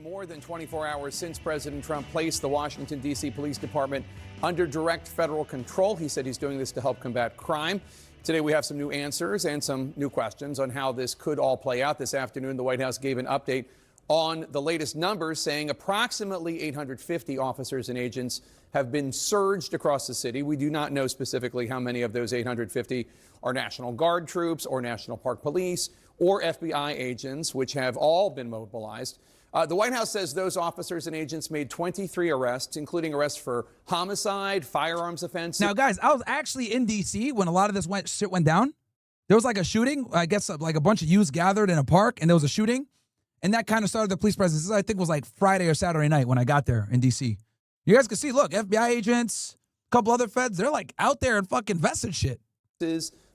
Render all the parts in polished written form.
more than 24 hours since President Trump placed the Washington, D.C. Police Department under direct federal control. He said he's doing this to help combat crime. Today, we have some new answers and some new questions on how this could all play out. This afternoon, the White House gave an update on the latest numbers, saying approximately 850 officers and agents have been surged across the city. We do not know specifically how many of those 850 are National Guard troops or National Park Police or FBI agents, which have all been mobilized. The White House says those officers and agents made 23 arrests, including arrests for homicide, firearms offense. Now, guys, I was actually in D.C. when a lot of this shit went down. There was like a shooting. I guess like a bunch of youths gathered in a park, and there was a shooting. And that kind of started the police presence. This, I think, was like Friday or Saturday night when I got there in D.C. You guys can see, look, FBI agents, a couple other feds, they're like out there and fucking vested shit.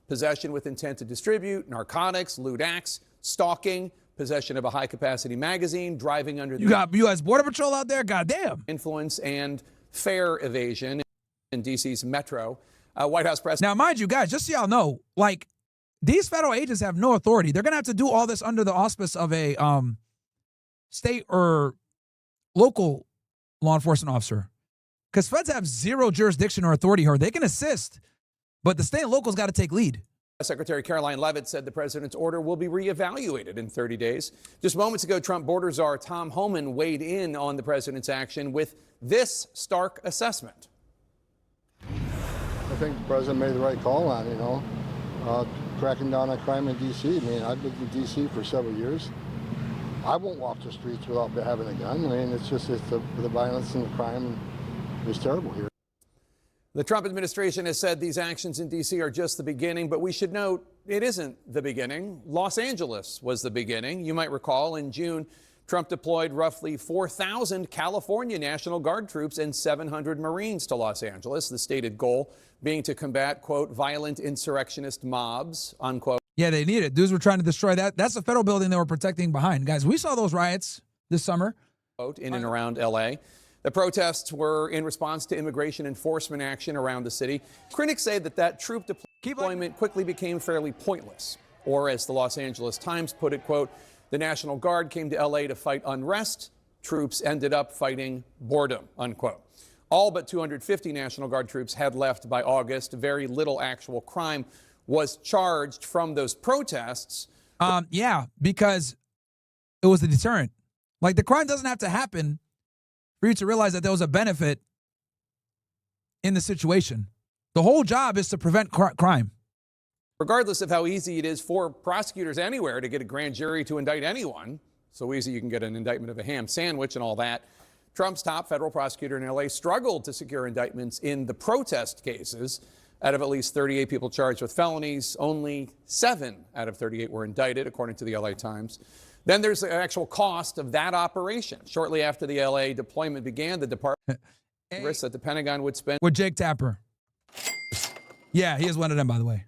Possession with intent to distribute, narcotics, lewd acts, stalking, possession of a high-capacity magazine, driving under the... You got U.S. Border Patrol out there? Goddamn. ...influence and fare evasion in D.C.'s metro. White House press... Now, mind you, guys, just so y'all know, like, these federal agents have no authority. They're going to have to do all this under the auspice of a state or local law enforcement officer. Because feds have zero jurisdiction or authority here. They can assist, but the state and locals got to take lead. Secretary Caroline Leavitt said the president's order will be reevaluated in 30 days. Just moments ago, Trump border czar Tom Homan weighed in on the president's action with this stark assessment. I think the president made the right call on, cracking down on crime in D.C. I mean, I've lived in D.C. for several years. I won't walk the streets without having a gun. I mean, it's the violence and the crime is terrible here. The Trump administration has said these actions in D.C. are just the beginning, but we should note it isn't the beginning. Los Angeles was the beginning. You might recall in June, Trump deployed roughly 4,000 California National Guard troops and 700 Marines to Los Angeles, the stated goal being to combat, quote, violent insurrectionist mobs, unquote. Yeah, they need it. Dudes were trying to destroy that. That's the federal building they were protecting behind. Guys, we saw those riots this summer. In and around L.A. The protests were in response to immigration enforcement action around the city. Critics say that troop deployment quickly became fairly pointless. Or as the Los Angeles Times put it, quote, the National Guard came to L.A. to fight unrest. Troops ended up fighting boredom, unquote. All but 250 National Guard troops had left by August. Very little actual crime was charged from those protests. Yeah, because it was a deterrent. Like, the crime doesn't have to happen for you to realize that there was a benefit in the situation. The whole job is to prevent crime. Regardless of how easy it is for prosecutors anywhere to get a grand jury to indict anyone, so easy you can get an indictment of a ham sandwich and all that, Trump's top federal prosecutor in L.A. struggled to secure indictments in the protest cases. Out of at least 38 people charged with felonies, only 7 out of 38 were indicted, according to the L.A. Times. Then there's the actual cost of that operation. Shortly after the L.A. deployment began, the department risked that the Pentagon would spend... With Jake Tapper. Yeah, he is one of them, by the way.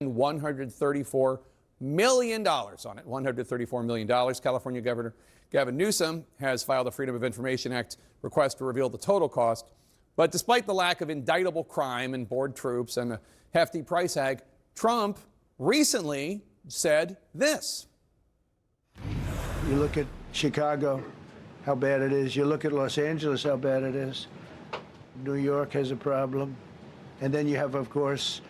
$134 million on it. $134 million. California Governor Gavin Newsom has filed a Freedom of Information Act request to reveal the total cost. But despite the lack of indictable crime and bored troops and a hefty price tag, Trump recently said this. You look at Chicago, how bad it is. You look at Los Angeles, how bad it is. New York has a problem. And then you have, of course,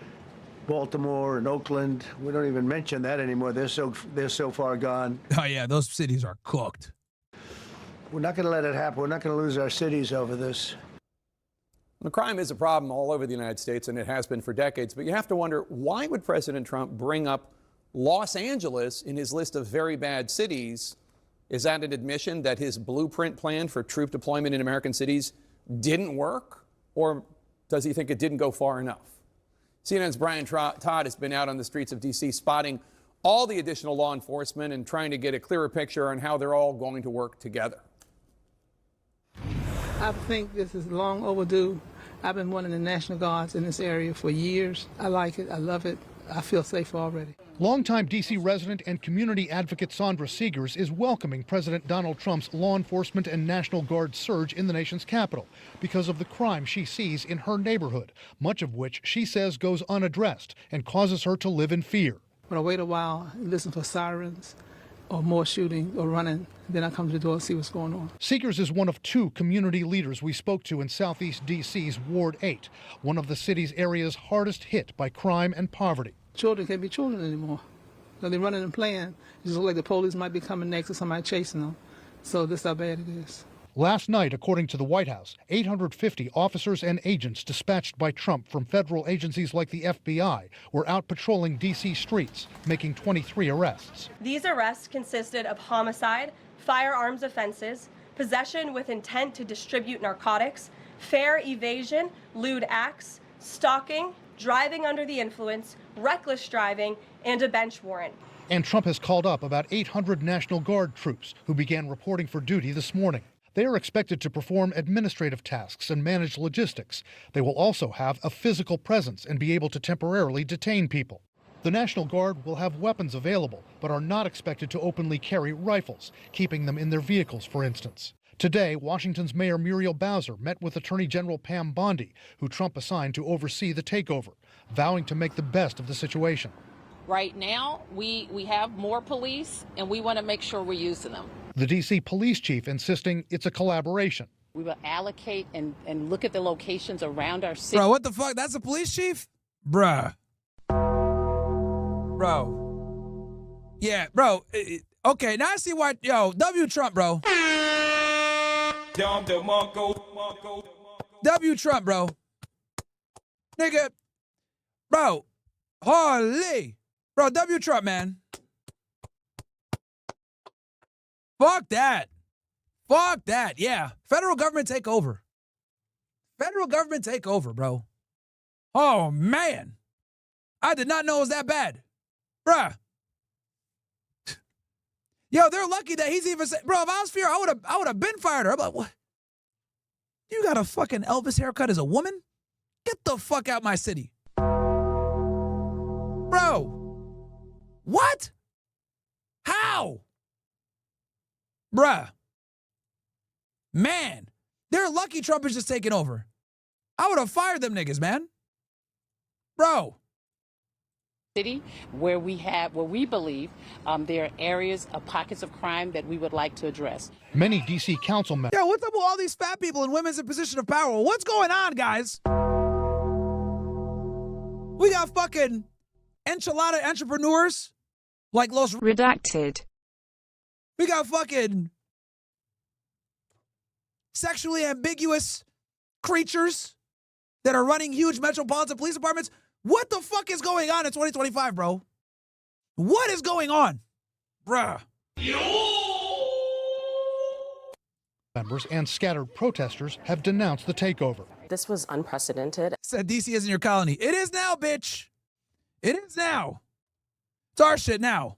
Baltimore and Oakland. We don't even mention that anymore. They're so far gone. Oh, yeah, those cities are cooked. We're not going to let it happen. We're not going to lose our cities over this. The crime is a problem all over the United States, and it has been for decades. But you have to wonder, why would President Trump bring up Los Angeles in his list of very bad cities? Is that an admission that his blueprint plan for troop deployment in American cities didn't work? Or does he think it didn't go far enough? CNN's Brian Todd has been out on the streets of D.C. spotting all the additional law enforcement and trying to get a clearer picture on how they're all going to work together. I think this is long overdue. I've been one of the National Guards in this area for years. I like it. I love it. I feel safe already. Longtime D.C. resident and community advocate Sandra Seegers is welcoming President Donald Trump's law enforcement and National Guard surge in the nation's capital because of the crime she sees in her neighborhood, much of which she says goes unaddressed and causes her to live in fear. When I wait a while, listen for sirens or more shooting or running, then I come to the door and see what's going on. Seegers is one of 2 community leaders we spoke to in Southeast D.C.'s Ward 8, one of the city's areas hardest hit by crime and poverty. Children can't be children anymore. They're running and playing. It just looks like the police might be coming next or somebody chasing them. So this is how bad it is. Last night, according to the White House, 850 officers and agents dispatched by Trump from federal agencies like the FBI were out patrolling D.C. streets, making 23 arrests. These arrests consisted of homicide, firearms offenses, possession with intent to distribute narcotics, fare evasion, lewd acts, stalking, driving under the influence, reckless driving, and a bench warrant. And Trump has called up about 800 National Guard troops who began reporting for duty this morning. They are expected to perform administrative tasks and manage logistics. They will also have a physical presence and be able to temporarily detain people. The National Guard will have weapons available, but are not expected to openly carry rifles, keeping them in their vehicles, for instance. Today, Washington's Mayor Muriel Bowser met with Attorney General Pam Bondi, who Trump assigned to oversee the takeover, vowing to make the best of the situation. Right now, we have more police, and we want to make sure we're using them. The D.C. police chief insisting it's a collaboration. We will allocate and look at the locations around our city. Bro, what the fuck? That's a police chief? Bruh. Bro. Yeah, bro. Okay, now I see why. Yo, W Trump, bro. W Trump, bro. Nigga. Bro. Holy. Bro, W Trump, man. Fuck that. Fuck that. Yeah. Federal government take over. Federal government take over, bro. Oh, man. I did not know it was that bad. Bruh. Yo, they're lucky that he's even bro, if I was fear, I would have been fired her. I'm like, what? You got a fucking Elvis haircut as a woman? Get the fuck out my city. Bro. What? How? Bruh. Man. They're lucky Trump is just taking over. I would have fired them niggas, man. Bro. City where we believe there are areas of pockets of crime that we would like to address. Many D.C. council members. Yo, what's up with all these fat people and women's in position of power? What's going on, guys? We got fucking enchilada entrepreneurs like Los Redacted. We got fucking sexually ambiguous creatures that are running huge metropolitan police departments. What the fuck is going on in 2025, bro? What is going on? Bruh. Members and scattered protesters have denounced the takeover. This was unprecedented. Said DC isn't your colony. It is now, bitch. It is now. It's our shit now.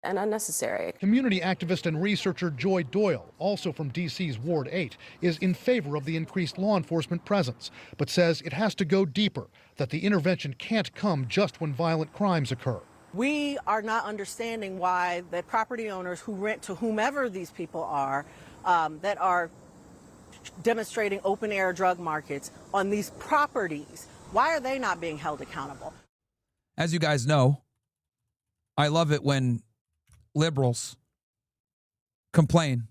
And unnecessary. Community activist and researcher Joy Doyle, also from D.C.'s Ward 8, is in favor of the increased law enforcement presence, but says it has to go deeper, that the intervention can't come just when violent crimes occur. We are not understanding why the property owners who rent to whomever these people are, that are demonstrating open-air drug markets on these properties, why are they not being held accountable? As you guys know, I love it when liberals complain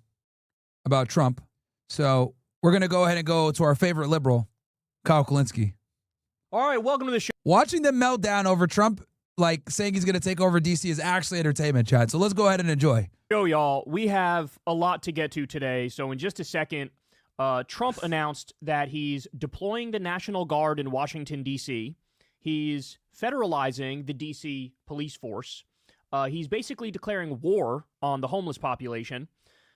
about Trump. So we're going to go ahead and go to our favorite liberal, Kyle Kulinski. All right, welcome to the show. Watching them melt down over Trump, like saying he's going to take over D.C. is actually entertainment, Chad. So let's go ahead and enjoy. Yo, y'all, we have a lot to get to today. So in just a second, Trump announced that he's deploying the National Guard in Washington, D.C. He's federalizing the D.C. police force. He's basically declaring war on the homeless population.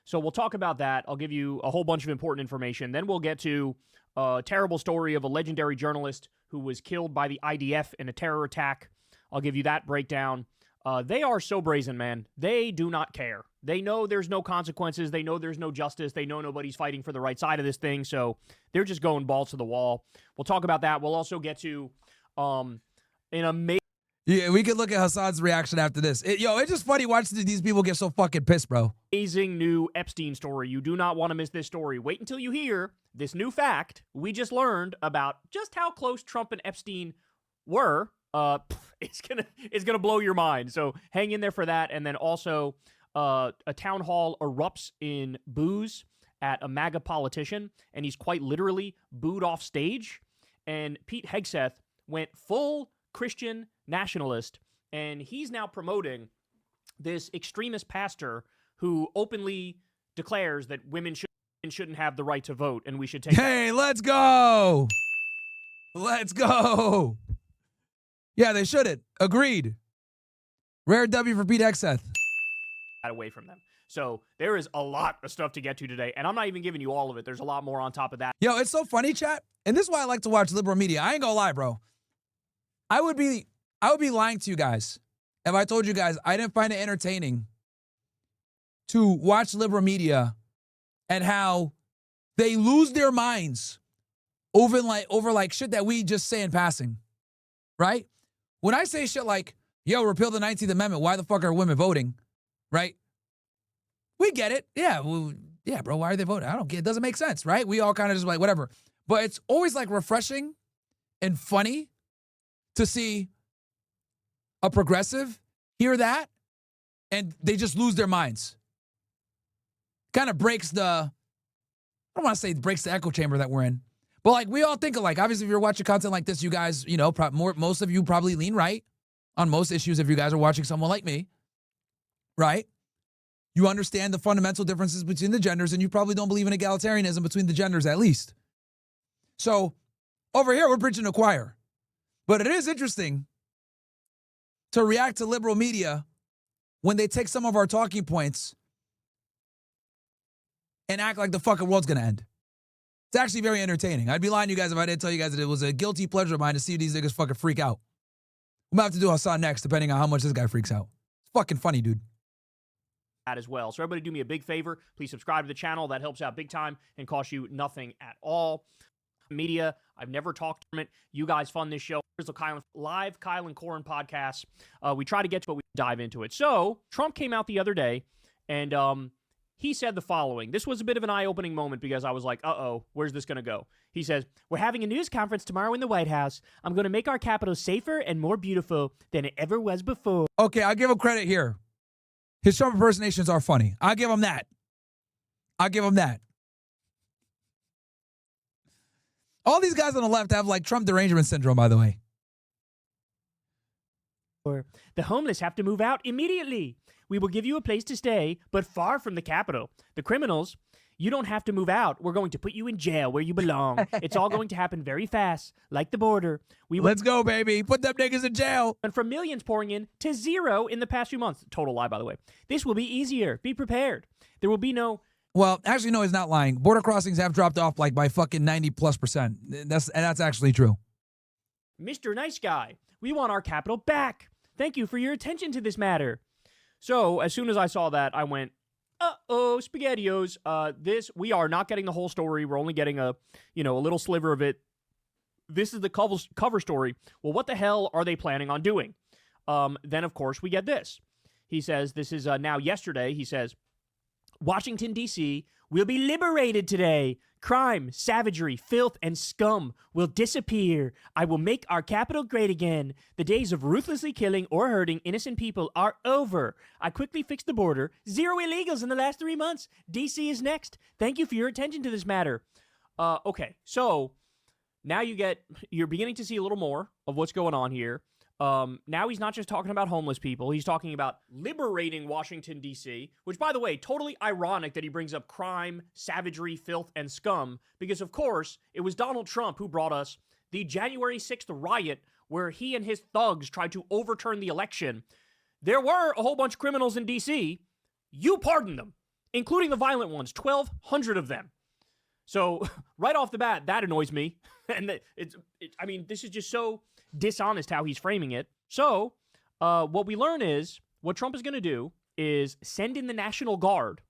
So we'll talk about that. I'll give you a whole bunch of important information. Then we'll get to a terrible story of a legendary journalist who was killed by the IDF in a terror attack. I'll give you that breakdown. They are so brazen, man. They do not care. They know there's no consequences. They know there's no justice. They know nobody's fighting for the right side of this thing. So they're just going balls to the wall. We'll talk about that. We'll also get to an amazing... Yeah, we could look at Hassan's reaction after this. It's just funny watching these people get so fucking pissed, bro. Amazing new Epstein story. You do not want to miss this story. Wait until you hear this new fact we just learned about just how close Trump and Epstein were. it's gonna blow your mind. So hang in there for that. And then also, a town hall erupts in boos at a MAGA politician, and he's quite literally booed off stage. And Pete Hegseth went full Christian nationalist, and he's now promoting this extremist pastor who openly declares that women shouldn't have the right to vote, and we should take. Hey, let's go! Let's go! Yeah, they shouldn't. Agreed. Rare W for Pete Hegseth. Away from them. So there is a lot of stuff to get to today, and I'm not even giving you all of it. There's a lot more on top of that. Yo, it's so funny, chat. And this is why I like to watch liberal media. I ain't gonna lie, bro. I would be lying to you guys if I told you guys I didn't find it entertaining to watch liberal media and how they lose their minds over shit that we just say in passing. Right? When I say shit like, yo, repeal the 19th Amendment, why the fuck are women voting? Right? We get it. Yeah, well, yeah, bro, why are they voting? I don't get it. It doesn't make sense, right? We all kind of just like, whatever. But it's always like refreshing and funny to see a progressive hear that and they just lose their minds. Kind of breaks the, I don't want to say it breaks the echo chamber that we're in. But like we all think alike. Obviously, if you're watching content like this, you guys, you know, most of you probably lean right on most issues if you guys are watching someone like me, right? You understand the fundamental differences between the genders, and you probably don't believe in egalitarianism between the genders at least. So over here, we're preaching to the choir. But it is interesting to react to liberal media when they take some of our talking points and act like the fucking world's going to end. It's actually very entertaining. I'd be lying to you guys if I didn't tell you guys that it was a guilty pleasure of mine to see these niggas fucking freak out. We might have to do Hassan next, depending on how much this guy freaks out. It's fucking funny, dude. As well. So everybody do me a big favor. Please subscribe to the channel. That helps out big time and costs you nothing at all. Media, I've never talked to it. You guys fund this show. Here's the live Kyle and Corin podcast. We try to get to it, but we dive into it. So Trump came out the other day and he said the following. This was a bit of an eye-opening moment because I was like, uh-oh, where's this going to go? He says, we're having a news conference tomorrow in the White House. I'm going to make our Capitol safer and more beautiful than it ever was before. Okay, I'll give him credit here. His Trump impersonations are funny. I'll give him that. I'll give him that. All these guys on the left have like Trump derangement syndrome, by the way. The homeless have to move out immediately. We will give you a place to stay, but far from the Capitol. The criminals, you don't have to move out. We're going to put you in jail where you belong. It's all going to happen very fast, like the border. Let's go, baby. Put them niggas in jail. And from millions pouring in to zero in the past few months. Total lie, by the way. This will be easier. Be prepared. There will be no... Well, actually, no, he's not lying. Border crossings have dropped off like by fucking 90+%. That's actually true. Mr. Nice Guy, we want our Capitol back. Thank you for your attention to this matter. So as soon as I saw that, I went, uh-oh, SpaghettiOs. We are not getting the whole story. We're only getting a little sliver of it. This is the cover story. Well, what the hell are they planning on doing? Then, of course, we get this. He says, this is now yesterday, he says, Washington, D.C. will be liberated today. Crime, savagery, filth, and scum will disappear. I will make our capital great again. The days of ruthlessly killing or hurting innocent people are over. I quickly fixed the border. 0 illegals in the last 3 months. D.C. is next. Thank you for your attention to this matter. Okay, so now you're beginning to see a little more of what's going on here. Now he's not just talking about homeless people. He's talking about liberating Washington, D.C., which, by the way, totally ironic that he brings up crime, savagery, filth, and scum, because, of course, it was Donald Trump who brought us the January 6th riot where he and his thugs tried to overturn the election. There were a whole bunch of criminals in D.C. You pardoned them, including the violent ones, 1,200 of them. So right off the bat, that annoys me. And this is just so dishonest how he's framing it. So what we learn is what Trump is going to do is send in the National Guard,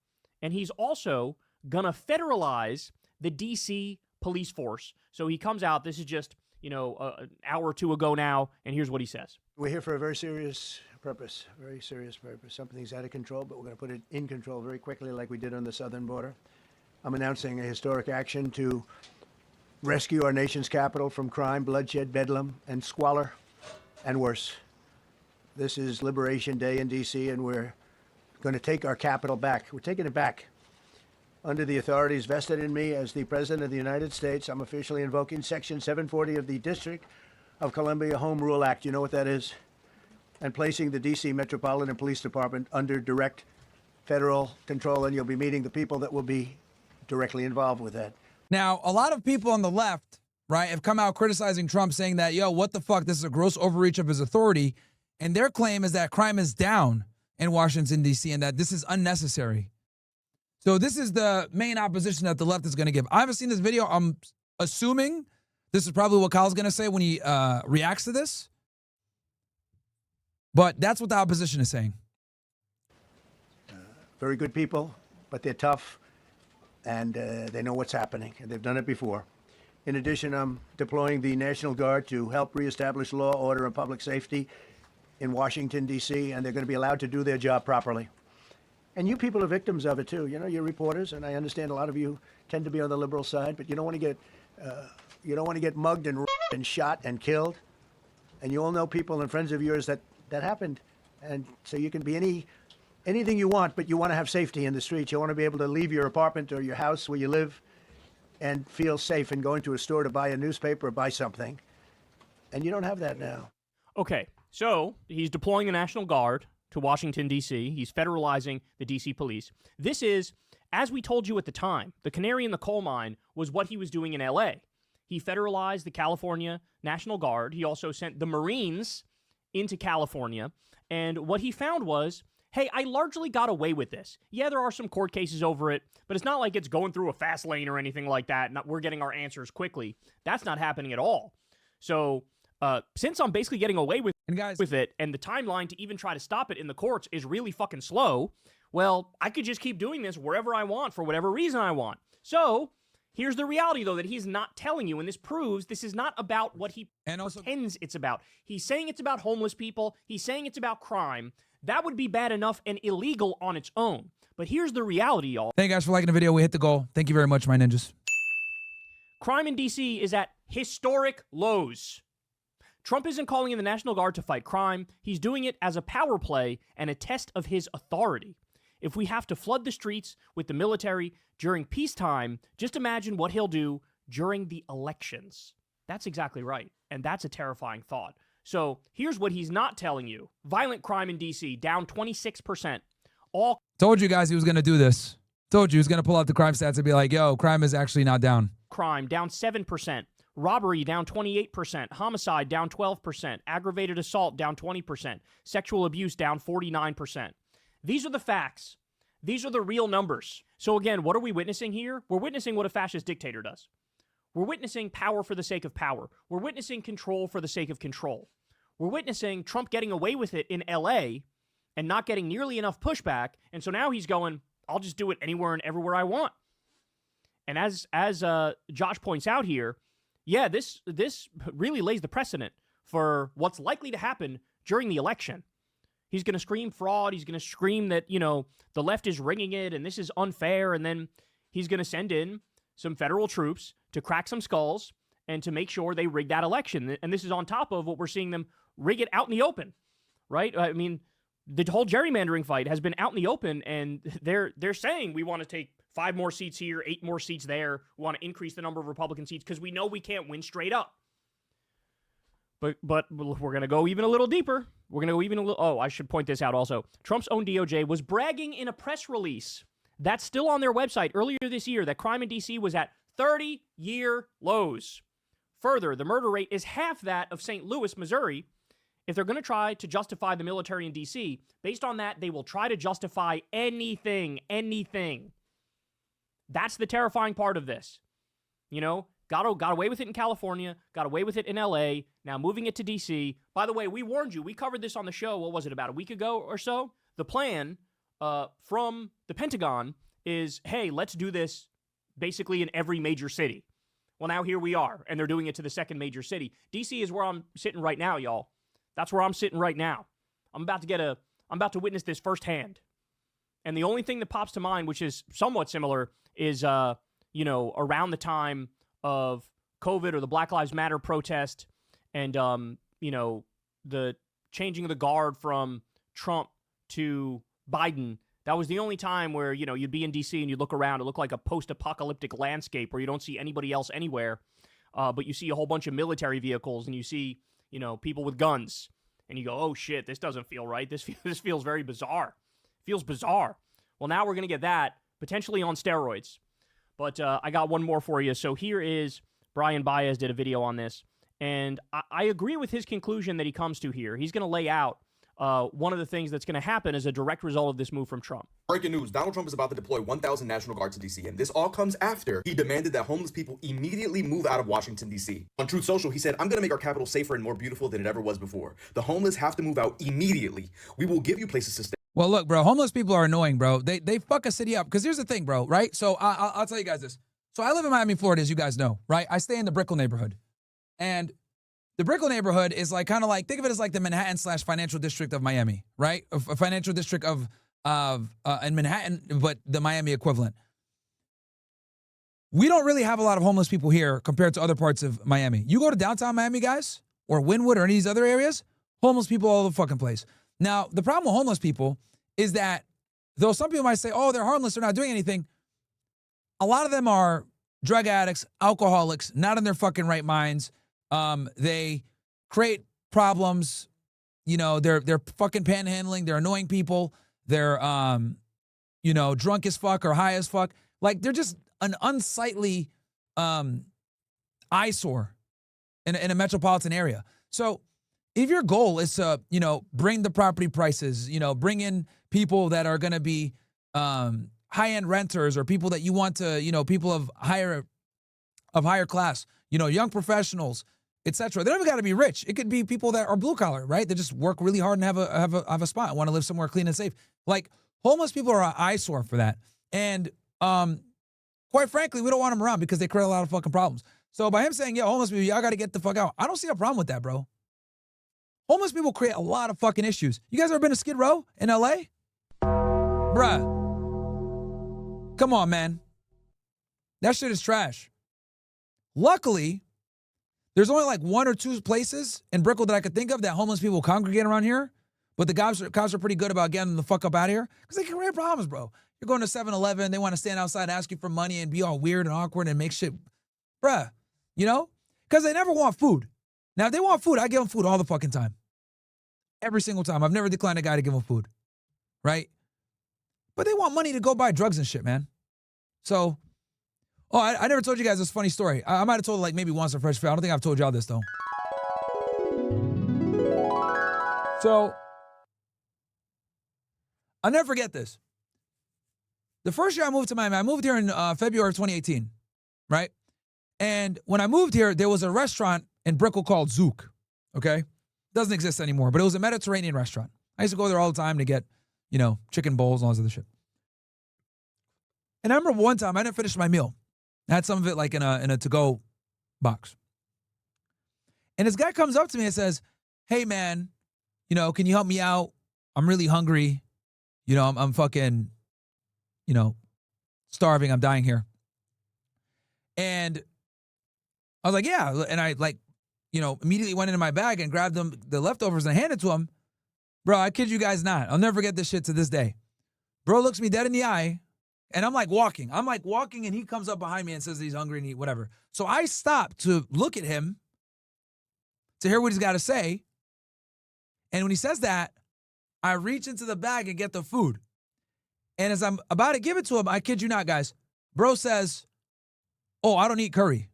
and he's also going to federalize the D.C. police force. So he comes out, this is just, an hour or two ago now, and here's what he says. We're here for a very serious purpose, Something's out of control, but we're going to put it in control very quickly like we did on the southern border. I'm announcing a historic action to rescue our nation's capital from crime, bloodshed, bedlam, and squalor. and worse. This is Liberation Day in D.C., and we're going to take our capital back. We're taking it back. Under the authorities vested in me as the President of the United States, I'm officially invoking Section 740 of the District of Columbia Home Rule Act. You know what that is? And placing the D.C. Metropolitan Police Department under direct federal control, and you'll be meeting the people that will be directly involved with that. Now, a lot of people on the left, right, have come out criticizing Trump, saying that, yo, what the fuck, this is a gross overreach of his authority. And their claim is that crime is down in Washington, D.C., and that this is unnecessary. So this is the main opposition that the left is going to give. I haven't seen this video. I'm assuming this is probably what Kyle's going to say when he reacts to this. But that's what the opposition is saying. Very good people, but they're tough, and they know what's happening, and they've done it before. In addition, I'm deploying the National Guard to help reestablish law, order, and public safety in Washington, D.C., and they're going to be allowed to do their job properly. And you people are victims of it, too. You know, you're reporters, and I understand a lot of you tend to be on the liberal side, but you don't want to get mugged and shot and killed. And you all know people and friends of yours that happened. And so you can be anything you want, but you want to have safety in the streets. You want to be able to leave your apartment or your house where you live and feel safe and go into a store to buy a newspaper or buy something. And you don't have that now. Okay, so he's deploying the National Guard to Washington, D.C. He's federalizing the D.C. police. This is, as we told you at the time, the canary in the coal mine was what he was doing in L.A. He federalized the California National Guard. He also sent the Marines into California. And what he found was, hey, I largely got away with this. Yeah, there are some court cases over it, but it's not like it's going through a fast lane or anything like that. We're getting our answers quickly. That's not happening at all. So since I'm basically getting away with it, and the timeline to even try to stop it in the courts is really fucking slow, well, I could just keep doing this wherever I want for whatever reason I want. So here's the reality, though, that he's not telling you, and this proves this is not about what he pretends it's about. He's saying it's about homeless people. He's saying it's about crime. That would be bad enough and illegal on its own. But here's the reality, y'all. Thank you guys for liking the video. We hit the goal. Thank you very much, my ninjas. Crime in D.C. is at historic lows. Trump isn't calling in the National Guard to fight crime. He's doing it as a power play and a test of his authority. If we have to flood the streets with the military during peacetime, just imagine what he'll do during the elections. That's exactly right. And that's a terrifying thought. So here's what he's not telling you. Violent crime in D.C. down 26%. Told you guys he was going to do this. Told you he was going to pull out the crime stats and be like, yo, crime is actually not down. Crime down 7%. Robbery down 28%. Homicide down 12%. Aggravated assault down 20%. Sexual abuse down 49%. These are the facts. These are the real numbers. So again, what are we witnessing here? We're witnessing what a fascist dictator does. We're witnessing power for the sake of power. We're witnessing control for the sake of control. We're witnessing Trump getting away with it in L.A. and not getting nearly enough pushback. And so now he's going, I'll just do it anywhere and everywhere I want. And as Josh points out here, yeah, this really lays the precedent for what's likely to happen during the election. He's going to scream fraud. He's going to scream that, the left is rigging it and this is unfair. And then he's going to send in some federal troops to crack some skulls and to make sure they rig that election. And this is on top of what we're seeing them rig it out in the open, right? I mean, the whole gerrymandering fight has been out in the open, and they're saying we want to take 5 more seats here, 8 more seats there. We want to increase the number of Republican seats because we know we can't win straight up. But we're going to go even a little deeper. We're going to go even a little... Oh, I should point this out also. Trump's own DOJ was bragging in a press release that's still on their website earlier this year that crime in D.C. was at 30-year lows. Further, the murder rate is half that of St. Louis, Missouri. If they're going to try to justify the military in D.C., based on that, they will try to justify anything. That's the terrifying part of this. Got away with it in California, got away with it in L.A., now moving it to D.C. By the way, we warned you. We covered this on the show, what was it, about a week ago or so? The plan from the Pentagon is, hey, let's do this basically in every major city. Well, now here we are, and they're doing it to the second major city. D.C. is where I'm sitting right now, y'all. That's where I'm sitting right now. I'm about to witness this firsthand. And the only thing that pops to mind, which is somewhat similar, is, around the time of COVID or the Black Lives Matter protest and, the changing of the guard from Trump to Biden, that was the only time where, you know, you'd be in D.C. and you'd look around. It looked like a post-apocalyptic landscape where you don't see anybody else anywhere, but you see a whole bunch of military vehicles and you see, you know, people with guns. And you go, oh, shit, this doesn't feel right. This feels very bizarre. Feels bizarre. Well, now we're going to get that, potentially on steroids. But I got one more for you. So here is Brian Baez did a video on this. And I agree with his conclusion that he comes to here. He's going to lay out one of the things that's going to happen as a direct result of this move from Trump. Breaking news, Donald Trump is about to deploy 1,000 National Guard to D.C., and this all comes after he demanded that homeless people immediately move out of Washington, D.C. On Truth Social, he said, I'm going to make our capital safer and more beautiful than it ever was before. The homeless have to move out immediately. We will give you places to stay. Well, look, bro, homeless people are annoying, bro. They fuck a city up. Because here's the thing, bro, right? So I'll tell you guys this. So I live in Miami, Florida, as you guys know, right? I stay in the Brickell neighborhood. And the Brickell neighborhood is like kind of like, think of it as like the Manhattan / financial district of Miami, right? A financial district of in Manhattan, but the Miami equivalent. We don't really have a lot of homeless people here compared to other parts of Miami. You go to downtown Miami, guys, or Wynwood or any of these other areas, homeless people all over the fucking place. Now, the problem with homeless people is that though some people might say, oh, they're harmless, they're not doing anything, a lot of them are drug addicts, alcoholics, not in their fucking right minds. They create problems. You know, they're fucking panhandling. They're annoying people. They're, you know, drunk as fuck or high as fuck. Like, they're just an unsightly eyesore in a metropolitan area. So if your goal is to, you know, bring the property prices, you know, bring in people that are going to be high-end renters or people that you want to, you know, people of higher class, you know, young professionals, etc. They don't even got to be rich. It could be people that are blue collar, right? They just work really hard and have a spot, want to live somewhere clean and safe. Like, homeless people are an eyesore for that. And quite frankly, we don't want them around because they create a lot of fucking problems. So by him saying, yeah, homeless people, y'all got to get the fuck out, I don't see a problem with that, bro. Homeless people create a lot of fucking issues. You guys ever been to Skid Row in LA? Bruh. Come on, man. That shit is trash. Luckily, there's only like 1 or 2 places in Brickell that I could think of that homeless people congregate around here. But the cops are pretty good about getting them the fuck up out of here because they can create problems, bro. You're going to 7-Eleven, they want to stand outside and ask you for money and be all weird and awkward and make shit. Bruh, you know? Because they never want food. Now, if they want food, I give them food all the fucking time. Every single time. I've never declined a guy to give them food. Right? But they want money to go buy drugs and shit, man. So, oh, I never told you guys this funny story. I might have told it like maybe once or Fresh Fair. I don't think I've told y'all this, though. So, I'll never forget this. The first year I moved to Miami, I moved here in February of 2018, right? And when I moved here, there was a restaurant in Brickell called Zouk, okay? Doesn't exist anymore, but it was a Mediterranean restaurant. I used to go there all the time to get, you know, chicken bowls and all this other shit. And I remember one time I didn't finish my meal. I had some of it like in a to-go box. And this guy comes up to me and says, hey, man, you know, can you help me out? I'm really hungry. You know, I'm fucking, you know, starving. I'm dying here. And I was like, yeah. And I like, you know, immediately went into my bag and grabbed them, the leftovers and handed it to him. Bro, I kid you guys not. I'll never forget this shit to this day. Bro looks me dead in the eye. And I'm like walking and he comes up behind me and says he's hungry and he whatever. So I stop to look at him to hear what he's got to say. And when he says that, I reach into the bag and get the food. And as I'm about to give it to him, I kid you not, guys, bro says, oh, I don't eat curry.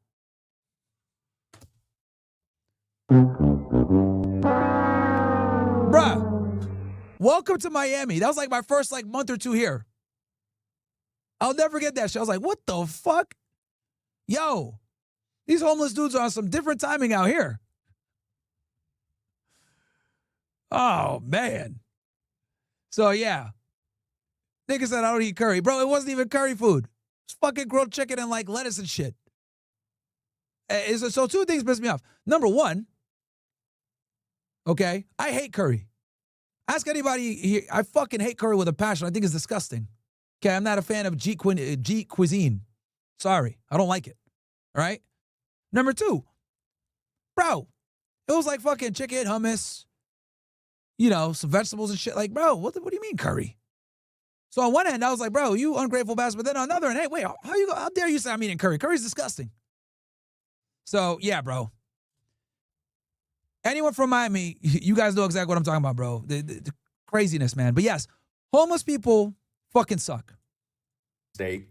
Bruh, welcome to Miami. That was like my first like month or two here. I'll never get that shit. I was like, what the fuck? Yo, these homeless dudes are on some different timing out here. Oh, man. So, yeah. Nigga said I don't eat curry. Bro, it wasn't even curry food. It's fucking grilled chicken and like lettuce and shit. So 2 things piss me off. Number 1, okay, I hate curry. Ask anybody here. I fucking hate curry with a passion. I think it's disgusting. Okay, I'm not a fan of Jeet cuisine. Sorry, I don't like it. All right? Number 2, bro, it was like fucking chicken, hummus, some vegetables and shit. Like, bro, what do you mean curry? So on one hand, I was like, bro, you ungrateful bastard. But then on the other hand, hey, wait, how dare you say I'm eating curry? Curry's disgusting. So, yeah, bro. Anyone from Miami, you guys know exactly what I'm talking about, bro. The craziness, man. But yes, homeless people fucking suck.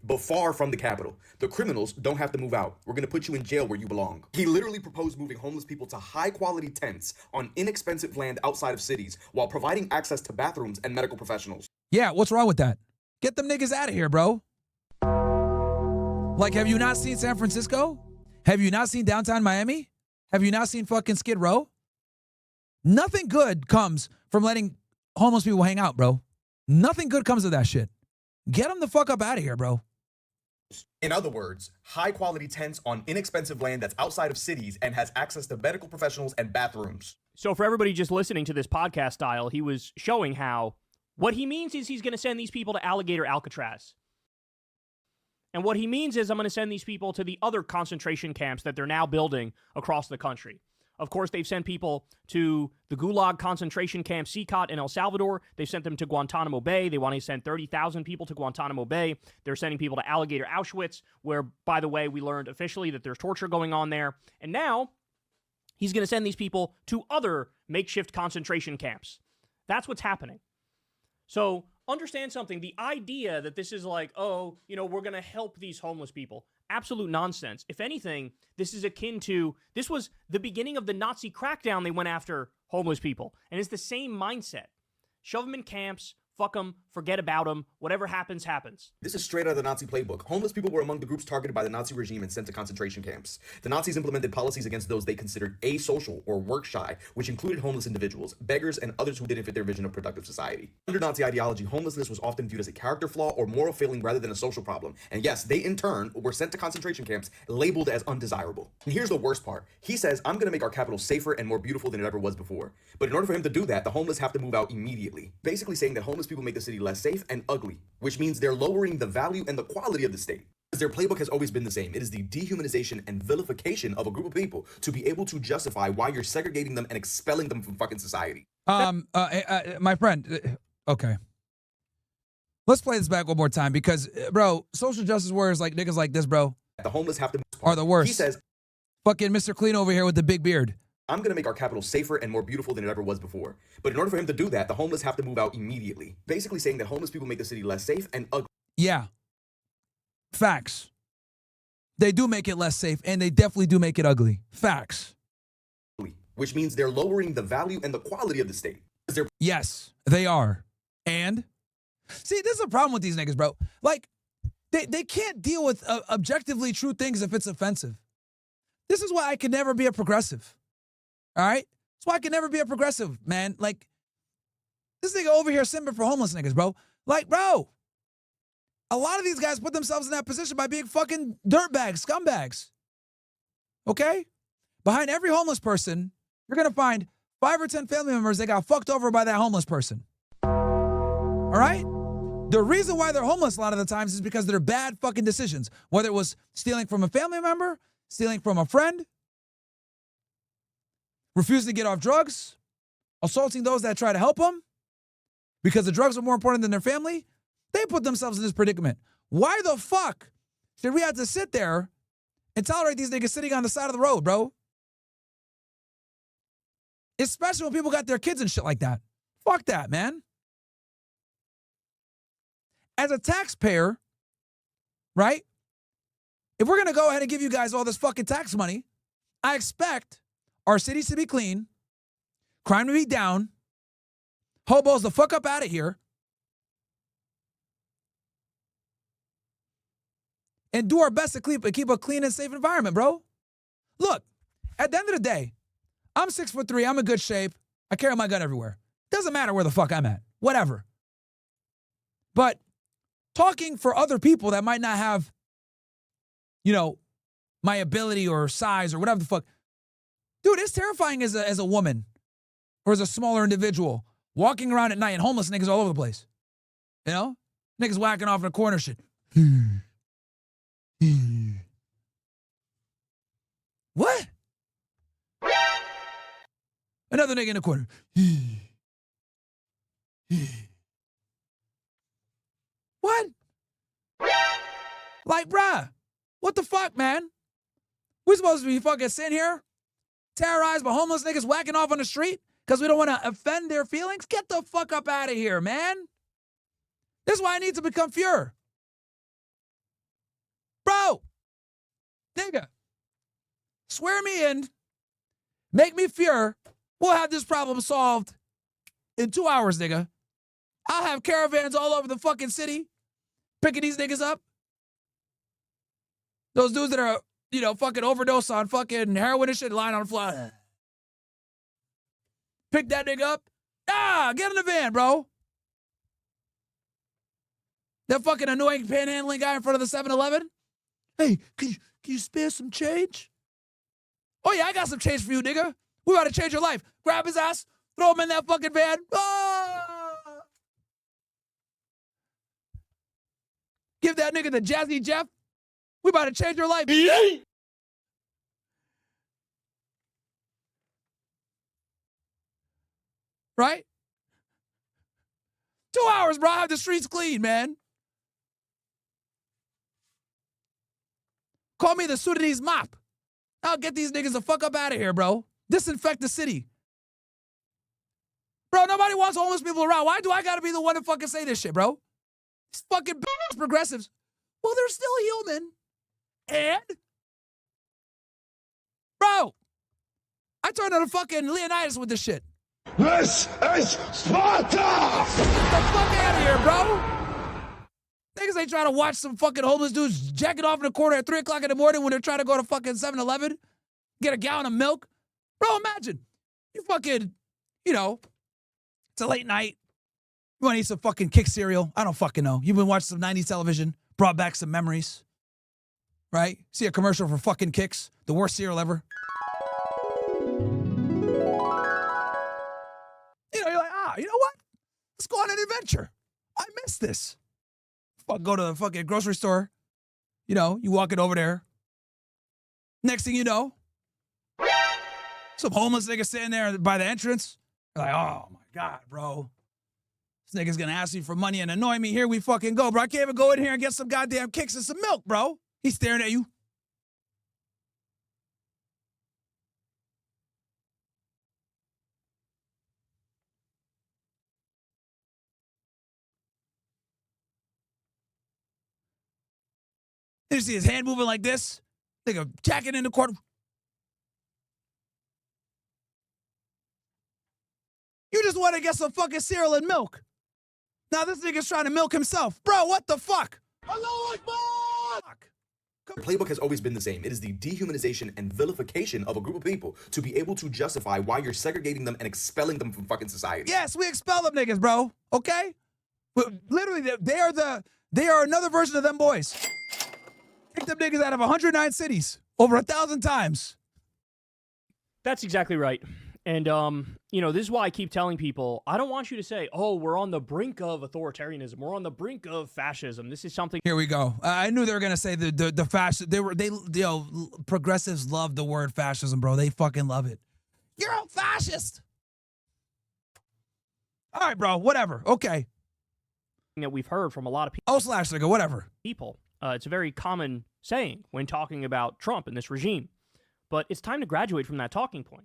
But far from the capital. The criminals don't have to move out. We're going to put you in jail where you belong. He literally proposed moving homeless people to high-quality tents on inexpensive land outside of cities while providing access to bathrooms and medical professionals. Yeah, what's wrong with that? Get them niggas out of here, bro. Like, have you not seen San Francisco? Have you not seen downtown Miami? Have you not seen fucking Skid Row? Nothing good comes from letting homeless people hang out, bro. Nothing good comes of that shit. Get them the fuck up out of here, bro. In other words, high-quality tents on inexpensive land that's outside of cities and has access to medical professionals and bathrooms. So for everybody just listening to this podcast style, he was showing how what he means is he's going to send these people to Alligator Alcatraz. And what he means is I'm going to send these people to the other concentration camps that they're now building across the country. Of course, they've sent people to the Gulag concentration camp Sikot in El Salvador. They've sent them to Guantanamo Bay. They want to send 30,000 people to Guantanamo Bay. They're sending people to Alligator Auschwitz, where, by the way, we learned officially that there's torture going on there. And now he's going to send these people to other makeshift concentration camps. That's what's happening. So understand something. The idea that this is like, we're going to help these homeless people. Absolute nonsense. If anything, this is akin to, this was the beginning of the Nazi crackdown. They went after homeless people. And it's the same mindset. Shove them in camps, fuck them, forget about them, whatever happens, happens. This is straight out of the Nazi playbook. Homeless people were among the groups targeted by the Nazi regime and sent to concentration camps. The Nazis implemented policies against those they considered asocial or work-shy, which included homeless individuals, beggars, and others who didn't fit their vision of productive society. Under Nazi ideology, homelessness was often viewed as a character flaw or moral failing rather than a social problem. And yes, they in turn were sent to concentration camps labeled as undesirable. And here's the worst part. He says, I'm going to make our capital safer and more beautiful than it ever was before. But in order for him to do that, the homeless have to move out immediately. Basically saying that homeless people make the city less safe and ugly, which means they're lowering the value and the quality of the state. Their playbook has always been the same. It is the dehumanization and vilification of a group of people to be able to justify why you're segregating them and expelling them from fucking society. My friend, okay. Let's play this back one more time because, bro, social justice warriors like niggas like this, bro, the homeless have to are the worst. He says, fucking Mr. Clean over here with the big beard. I'm going to make our capital safer and more beautiful than it ever was before. But in order for him to do that, the homeless have to move out immediately. Basically saying that homeless people make the city less safe and ugly. Yeah. Facts. They do make it less safe, and they definitely do make it ugly. Facts. Which means they're lowering the value and the quality of the state. Yes, they are. And? See, this is a problem with these niggas, bro. Like, they can't deal with objectively true things if it's offensive. This is why I can never be a progressive. All right? That's why I can never be a progressive, man. Like, this nigga over here simping for homeless niggas, bro. Like, bro, a lot of these guys put themselves in that position by being fucking dirtbags, scumbags. Okay? Behind every homeless person, you're going to find 5 or 10 family members that got fucked over by that homeless person. All right? The reason why they're homeless a lot of the times is because of their bad fucking decisions. Whether it was stealing from a family member, stealing from a friend, refusing to get off drugs, assaulting those that try to help them, because the drugs are more important than their family, they put themselves in this predicament. Why the fuck should we have to sit there and tolerate these niggas sitting on the side of the road, bro? Especially when people got their kids and shit like that. Fuck that, man. As a taxpayer, right? If we're going to go ahead and give you guys all this fucking tax money, I expect our cities to be clean, crime to be down, hobos the fuck up out of here, and do our best to keep a clean and safe environment, bro. Look, at the end of the day, I'm 6'3", I'm in good shape, I carry my gun everywhere. Doesn't matter where the fuck I'm at, whatever. But talking for other people that might not have, my ability or size or whatever the fuck, dude, it's terrifying as a woman or as a smaller individual walking around at night and homeless niggas all over the place. Niggas whacking off in a corner shit. What? Another nigga in the corner. What? Like, bruh, what the fuck, man? We supposed to be fucking sitting here terrorized by homeless niggas whacking off on the street because we don't want to offend their feelings? Get the fuck up out of here, man. This is why I need to become Fuhrer. Bro, nigga, swear me in, make me Fuhrer. We'll have this problem solved in 2 hours, nigga. I'll have caravans all over the fucking city picking these niggas up. Those dudes that are, you know, fucking overdose on fucking heroin and shit lying on the floor. Pick that nigga up. Get in the van, bro. That fucking annoying panhandling guy in front of the 7-Eleven. Hey, can you spare some change? Oh, yeah, I got some change for you, nigga. We about to change your life. Grab his ass, throw him in that fucking van. Give that nigga the Jazzy Jeff. We about to change your life. Right? 2 hours, bro. I have the streets clean, man. Call me the Sudanese mop. I'll get these niggas the fuck up out of here, bro. Disinfect the city. Bro, nobody wants homeless people around. Why do I gotta be the one to fucking say this shit, bro? These fucking progressives. Well, they're still human. And? Bro, I turned on a fucking Leonidas with this shit. This is Sparta! Get the fuck out of here, bro. Niggas ain't trying to watch some fucking homeless dudes jacking off in the corner at 3 o'clock in the morning when they're trying to go to fucking 7-Eleven, get a gallon of milk. Bro, imagine. You fucking, you know, it's a late night. You want to eat some fucking Kick cereal? I don't fucking know. You've been watching some 90s television, brought back some memories. Right? See a commercial for fucking Kicks, the worst cereal ever. You know, you're like, you know what? Let's go on an adventure. I miss this. Go to the fucking grocery store. You know, you walking over there. Next thing you know, some homeless nigga sitting there by the entrance. You're like, oh my God, bro. This nigga's gonna ask me for money and annoy me. Here we fucking go, bro. I can't even go in here and get some goddamn Kicks and some milk, bro. He's staring at you. You see his hand moving like this? Nigga jacking in the corner. You just want to get some fucking cereal and milk. Now this nigga's trying to milk himself. Bro, what the fuck? Allahu Akbar! The playbook has always been the same. It is the dehumanization and vilification of a group of people to be able to justify why you're segregating them and expelling them from fucking society. Yes, we expel them niggas, bro. Okay? But literally, they are another version of them boys. Take them niggas out of 109 cities over 1,000 times. That's exactly right. And, you know, this is why I keep telling people, I don't want you to say, oh, we're on the brink of authoritarianism. We're on the brink of fascism. This is something. Here we go. I knew they were going to say the fascist. Progressives love the word fascism, bro. They fucking love it. You're a fascist. All right, bro. Whatever. Okay. That we've heard from a lot of people. Oh, slash nigga, whatever. It's a very common saying when talking about Trump and this regime. But it's time to graduate from that talking point.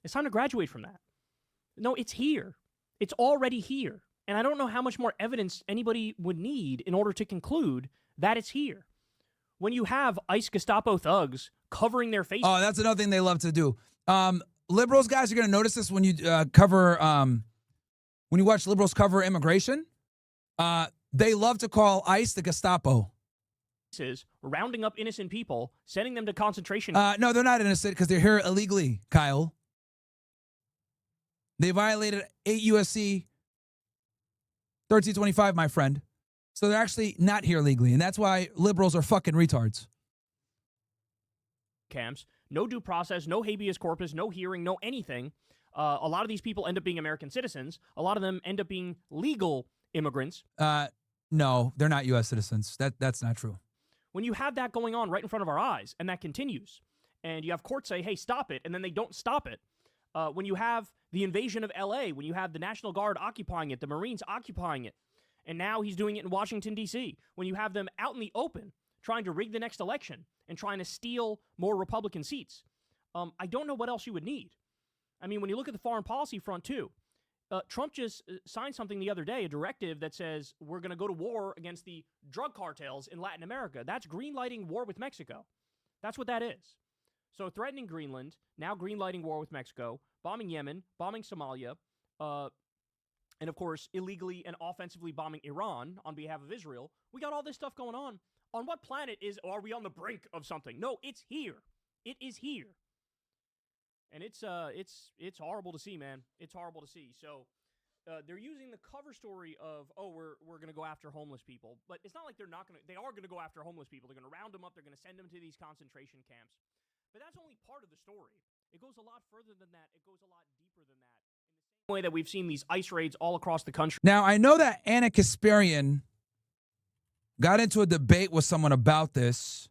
It's time to graduate from that. No, it's here. It's already here. And I don't know how much more evidence anybody would need in order to conclude that it's here. When you have ICE Gestapo thugs covering their faces. Oh, that's another thing they love to do. Liberals, guys, you're going to notice this when you when you watch liberals cover immigration. They love to call ICE the Gestapo. Rounding up innocent people, sending them to concentration. No, they're not innocent because they're here illegally, Kyle. They violated 8 USC 1325, my friend. So they're actually not here legally, and that's why liberals are fucking retards. Camps, no due process, no habeas corpus, no hearing, no anything. A lot of these people end up being American citizens. A lot of them end up being legal immigrants. No, they're not U.S. citizens. That's not true. When you have that going on right in front of our eyes, and that continues, and you have courts say, hey, stop it, and then they don't stop it, When you have the invasion of L.A., when you have the National Guard occupying it, the Marines occupying it, and now he's doing it in Washington, D.C., when you have them out in the open trying to rig the next election and trying to steal more Republican seats, I don't know what else you would need. I mean, when you look at the foreign policy front, too, Trump just signed something the other day, a directive that says we're going to go to war against the drug cartels in Latin America. That's greenlighting war with Mexico. That's what that is. So threatening Greenland, now greenlighting war with Mexico, bombing Yemen, bombing Somalia, and of course, illegally and offensively bombing Iran on behalf of Israel. We got all this stuff going on. On what planet are we on the brink of something? No, it's here. It is here. And it's horrible to see, man. It's horrible to see. So they're using the cover story of, we're going to go after homeless people. But it's not like they are going to go after homeless people. They're going to round them up. They're going to send them to these concentration camps. But that's only part of the story. It goes a lot further than that. It goes a lot deeper than that. In the same way that we've seen these ICE raids all across the country. Now, I know that Anna Kasparian got into a debate with someone about this.